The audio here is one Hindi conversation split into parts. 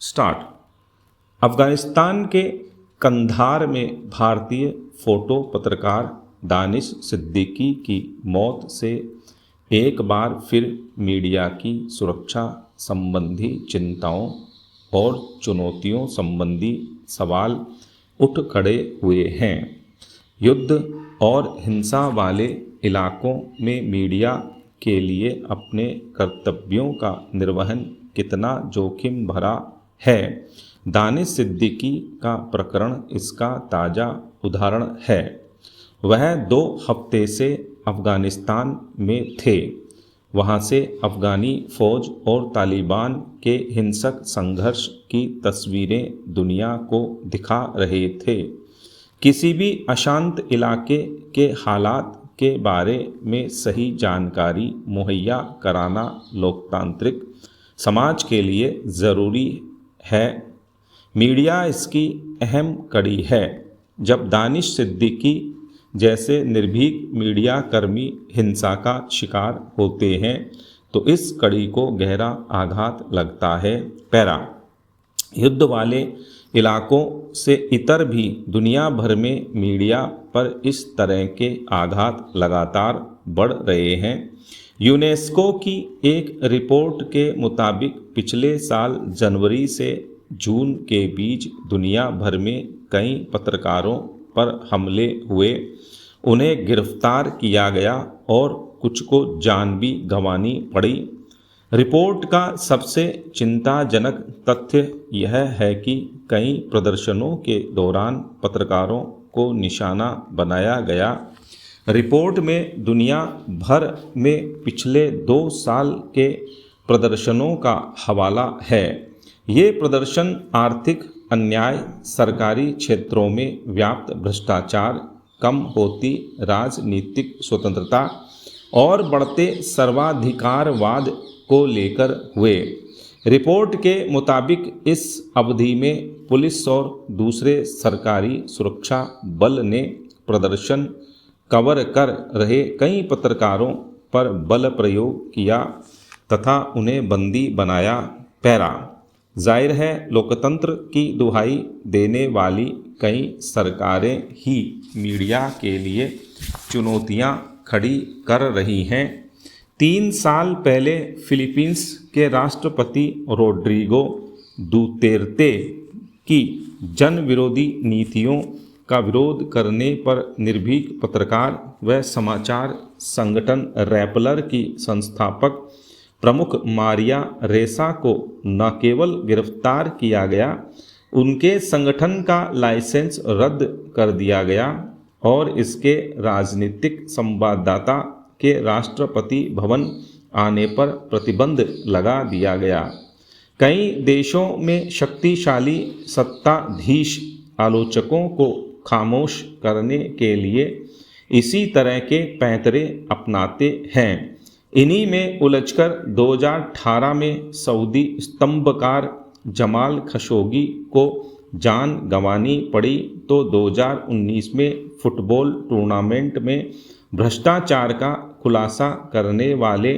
स्टार्ट। अफगानिस्तान के कंधार में भारतीय फोटो पत्रकार दानिश सिद्दीकी की मौत से एक बार फिर मीडिया की सुरक्षा संबंधी चिंताओं और चुनौतियों संबंधी सवाल उठ खड़े हुए हैं। युद्ध और हिंसा वाले इलाकों में मीडिया के लिए अपने कर्तव्यों का निर्वहन कितना जोखिम भरा है, दानिश सिद्दीकी का प्रकरण इसका ताज़ा उदाहरण है। वह 2 हफ्ते से अफ़गानिस्तान में थे। वहाँ से अफ़गानी फ़ौज और तालिबान के हिंसक संघर्ष की तस्वीरें दुनिया को दिखा रहे थे। किसी भी अशांत इलाके के हालात के बारे में सही जानकारी मुहैया कराना लोकतांत्रिक समाज के लिए ज़रूरी है। मीडिया इसकी अहम कड़ी है। जब दानिश सिद्दीकी जैसे निर्भीक मीडिया कर्मी हिंसा का शिकार होते हैं तो इस कड़ी को गहरा आघात लगता है। पैरा। युद्ध वाले इलाकों से इतर भी दुनिया भर में मीडिया पर इस तरह के आघात लगातार बढ़ रहे हैं। यूनेस्को की एक रिपोर्ट के मुताबिक पिछले साल जनवरी से जून के बीच दुनिया भर में कई पत्रकारों पर हमले हुए, उन्हें गिरफ्तार किया गया और कुछ को जान भी गंवानी पड़ी। रिपोर्ट का सबसे चिंताजनक तथ्य यह है कि कई प्रदर्शनों के दौरान पत्रकारों को निशाना बनाया गया। रिपोर्ट में दुनिया भर में पिछले 2 साल के प्रदर्शनों का हवाला है। ये प्रदर्शन आर्थिक अन्याय, सरकारी क्षेत्रों में व्याप्त भ्रष्टाचार, कम होती राजनीतिक स्वतंत्रता और बढ़ते सर्वाधिकारवाद को लेकर हुए। रिपोर्ट के मुताबिक इस अवधि में पुलिस और दूसरे सरकारी सुरक्षा बल ने प्रदर्शन कवर कर रहे कई पत्रकारों पर बल प्रयोग किया तथा उन्हें बंदी बनाया। पैरा। जाहिर है लोकतंत्र की दुहाई देने वाली कई सरकारें ही मीडिया के लिए चुनौतियां खड़ी कर रही हैं। 3 साल पहले फिलीपींस के राष्ट्रपति रोड्रिगो दुतेर्ते की जन विरोधी नीतियों का विरोध करने पर निर्भीक पत्रकार व समाचार संगठन रैपलर की संस्थापक प्रमुख मारिया रेसा को न केवल गिरफ्तार किया गया, उनके संगठन का लाइसेंस रद्द कर दिया गया और इसके राजनीतिक संवाददाता के राष्ट्रपति भवन आने पर प्रतिबंध लगा दिया गया। कई देशों में शक्तिशाली सत्ताधीश आलोचकों को खामोश करने के लिए इसी तरह के पैंतरे अपनाते हैं। इन्हीं में उलझकर 2018 में सऊदी स्तंभकार जमाल खशोगी को जान गंवानी पड़ी तो 2019 में फुटबॉल टूर्नामेंट में भ्रष्टाचार का खुलासा करने वाले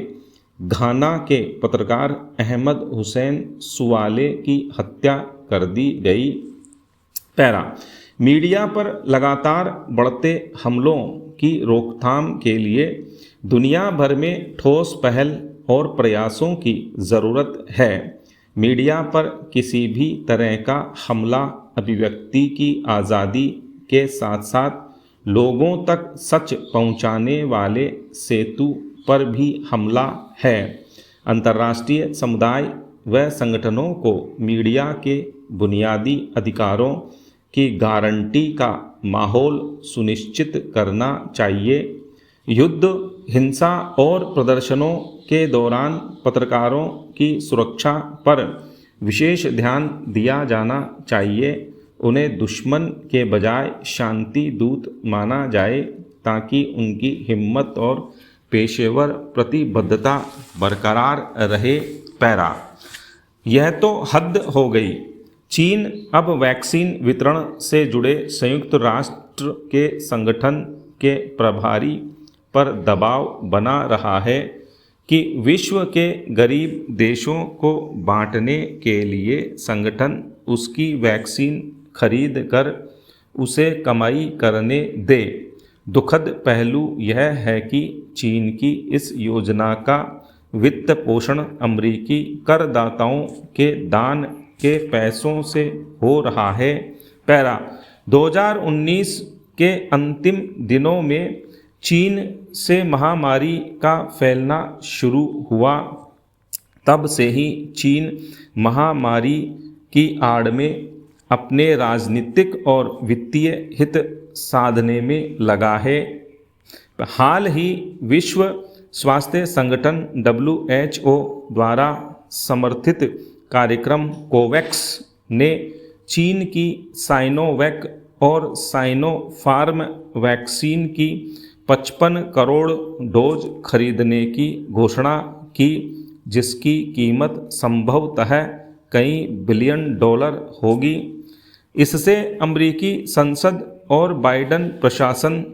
घाना के पत्रकार अहमद हुसैन सुवाले की हत्या कर दी गई। पैरा। मीडिया पर लगातार बढ़ते हमलों की रोकथाम के लिए दुनिया भर में ठोस पहल और प्रयासों की ज़रूरत है। मीडिया पर किसी भी तरह का हमला अभिव्यक्ति की आज़ादी के साथ साथ लोगों तक सच पहुंचाने वाले सेतु पर भी हमला है। अंतर्राष्ट्रीय समुदाय व संगठनों को मीडिया के बुनियादी अधिकारों की गारंटी का माहौल सुनिश्चित करना चाहिए। युद्ध, हिंसा और प्रदर्शनों के दौरान पत्रकारों की सुरक्षा पर विशेष ध्यान दिया जाना चाहिए। उन्हें दुश्मन के बजाय शांति दूत माना जाए ताकि उनकी हिम्मत और पेशेवर प्रतिबद्धता बरकरार रहे। पैरा। यह तो हद हो गई। चीन अब वैक्सीन वितरण से जुड़े संयुक्त राष्ट्र के संगठन के प्रभारी पर दबाव बना रहा है कि विश्व के गरीब देशों को बांटने के लिए संगठन उसकी वैक्सीन खरीद कर उसे कमाई करने दे। दुखद पहलू यह है कि चीन की इस योजना का वित्त पोषण अमेरिकी करदाताओं के दान के पैसों से हो रहा है। पैरा 2019 के अंतिम दिनों में चीन से महामारी का फैलना शुरू हुआ। तब से ही चीन महामारी की आड़ में अपने राजनीतिक और वित्तीय हित साधने में लगा है। हाल ही विश्व स्वास्थ्य संगठन WHO द्वारा समर्थित कार्यक्रम कोवैक्स ने चीन की साइनोवैक और साइनोफार्म वैक्सीन की 55 करोड़ डोज खरीदने की घोषणा की, जिसकी कीमत संभवतः कई बिलियन डॉलर होगी। इससे अमेरिकी संसद और बाइडेन प्रशासन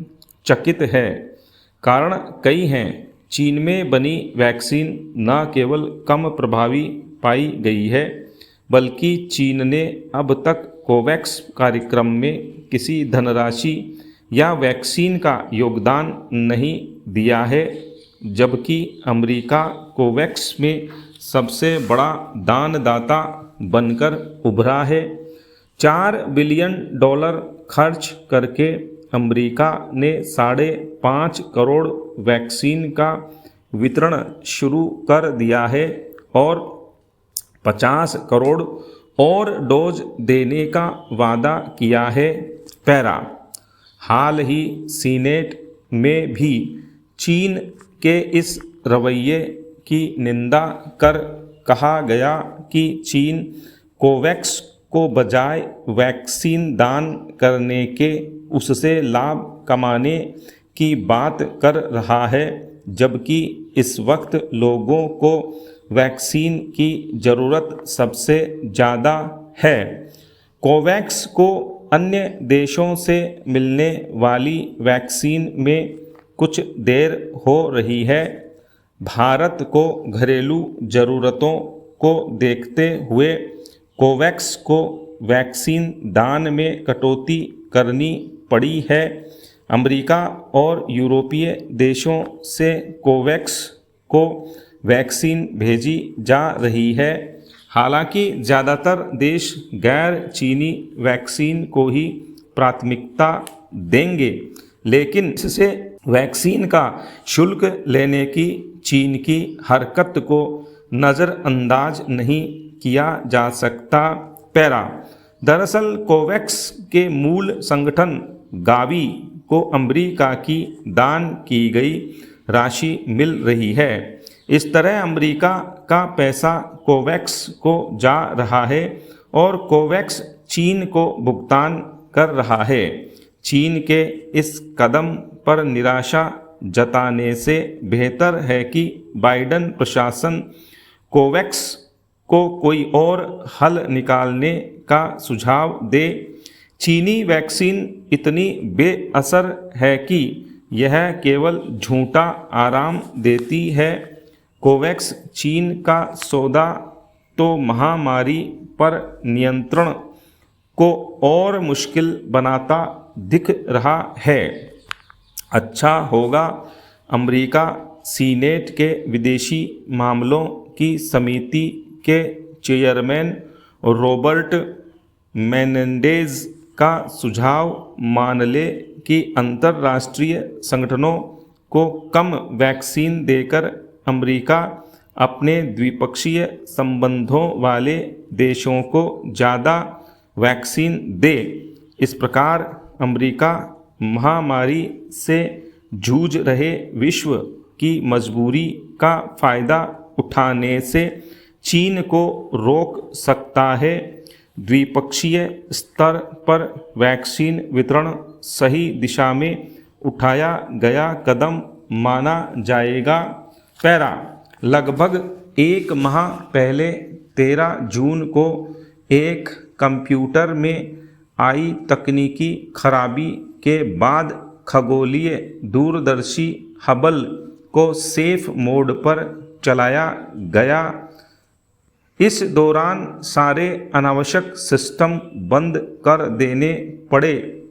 चकित है। कारण कई हैं। चीन में बनी वैक्सीन न केवल कम प्रभावी पाई गई है, बल्कि चीन ने अब तक कोवैक्स कार्यक्रम में किसी धनराशि या वैक्सीन का योगदान नहीं दिया है, जबकि अमेरिका कोवैक्स में सबसे बड़ा दानदाता बनकर उभरा है। $4 बिलियन खर्च करके अमेरिका ने 5.5 करोड़ वैक्सीन का वितरण शुरू कर दिया है और 50 करोड़ और डोज देने का वादा किया है। पैरा हाल ही सीनेट में भी चीन के इस रवैये की निंदा कर कहा गया कि चीन कोवैक्स को बजाय वैक्सीन दान करने के उससे लाभ कमाने की बात कर रहा है, जबकि इस वक्त लोगों को वैक्सीन की ज़रूरत सबसे ज़्यादा है। कोवैक्स को अन्य देशों से मिलने वाली वैक्सीन में कुछ देर हो रही है। भारत को घरेलू ज़रूरतों को देखते हुए कोवैक्स को वैक्सीन दान में कटौती करनी पड़ी है। अमेरिका और यूरोपीय देशों से कोवैक्स को वैक्सीन भेजी जा रही है। हालांकि ज़्यादातर देश गैर चीनी वैक्सीन को ही प्राथमिकता देंगे, लेकिन इससे वैक्सीन का शुल्क लेने की चीन की हरकत को नज़रअंदाज नहीं किया जा सकता। पैरा दरअसल कोवैक्स के मूल संगठन गावी को अमेरिका की दान की गई राशि मिल रही है। इस तरह अमेरिका का पैसा कोवैक्स को जा रहा है और कोवैक्स चीन को भुगतान कर रहा है। चीन के इस कदम पर निराशा जताने से बेहतर है कि बाइडेन प्रशासन कोवैक्स को कोई और हल निकालने का सुझाव दे। चीनी वैक्सीन इतनी बेअसर है कि यह केवल झूठा आराम देती है। कोवैक्स चीन का सौदा तो महामारी पर नियंत्रण को और मुश्किल बनाता दिख रहा है। अच्छा होगा अमेरिका सीनेट के विदेशी मामलों की समिति के चेयरमैन रॉबर्ट मेनेंडेज का सुझाव मान ले कि अंतर्राष्ट्रीय संगठनों को कम वैक्सीन देकर अमेरिका अपने द्विपक्षीय संबंधों वाले देशों को ज़्यादा वैक्सीन दे। इस प्रकार अमेरिका महामारी से जूझ रहे विश्व की मजबूरी का फ़ायदा उठाने से चीन को रोक सकता है। द्विपक्षीय स्तर पर वैक्सीन वितरण सही दिशा में उठाया गया कदम माना जाएगा। पैरा लगभग एक माह पहले 13 जून को एक कंप्यूटर में आई तकनीकी खराबी के बाद खगोलीय दूरदर्शी हबल को सेफ मोड पर चलाया गया। इस दौरान सारे अनावश्यक सिस्टम बंद कर देने पड़े।